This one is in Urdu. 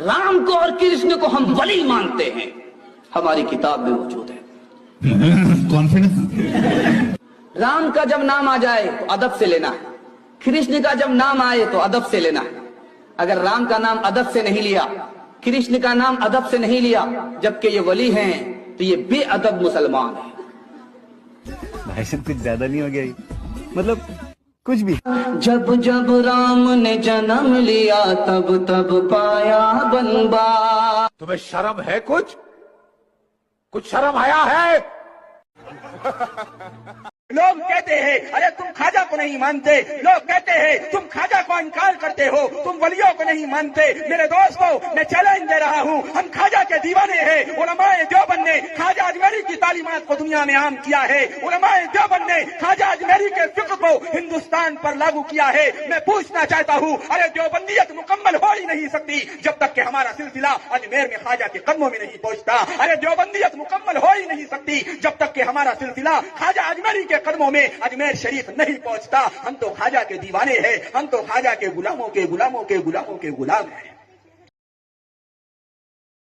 رام کو اور کرشن کو ہم ولی مانتے ہیں، ہماری کتاب میں موجود ہے۔ کانفیڈنس۔ رام کا جب نام آ جائے تو ادب سے لینا ہے، کرشن کا جب نام آئے تو ادب سے لینا ہے۔ اگر رام کا نام ادب سے نہیں لیا، کرشن کا نام ادب سے نہیں لیا، جبکہ یہ ولی ہیں، تو یہ بے ادب مسلمان ہے۔ بھائی صاحب کچھ زیادہ نہیں ہو گیا یہ؟ مطلب کچھ بھی۔ جب جب رام نے جنم لیا تب تب پایا بنبا۔ تمہیں شرم ہے؟ کچھ شرم آیا ہے؟ لوگ کہتے ہیں ارے تم خواجہ کو نہیں مانتے، لوگ کہتے ہیں تم خواجہ کو انکار کرتے ہو، تم ولیوں کو نہیں مانتے۔ میرے دوستو، میں چیلنج دے رہا ہوں، ہم خواجہ کے دیوانے ہیں۔ علماء دیوبند نے خواجہ اجمیری کی تعلیمات کو دنیا میں عام کیا ہے، علماء دیوبند نے خواجہ اجمیری کے فقہ کو ہندوستان پر لاگو کیا ہے۔ میں پوچھنا چاہتا ہوں، ارے دیوبندیت مکمل ہو ہی نہیں سکتی جب تک کہ ہمارا سلسلہ اجمیر میں خواجہ کے قدموں میں نہیں پہنچتا۔ ارے دیوبندیت مکمل ہو ہی نہیں سکتی جب تک کہ ہمارا سلسلہ خواجہ اجمیری کے قدموں میں اجمیر شریف نہیں پہنچتا۔ ہم تو خواجہ کے دیوانے ہیں، ہم تو خواجہ کے غلاموں کے غلام ہیں۔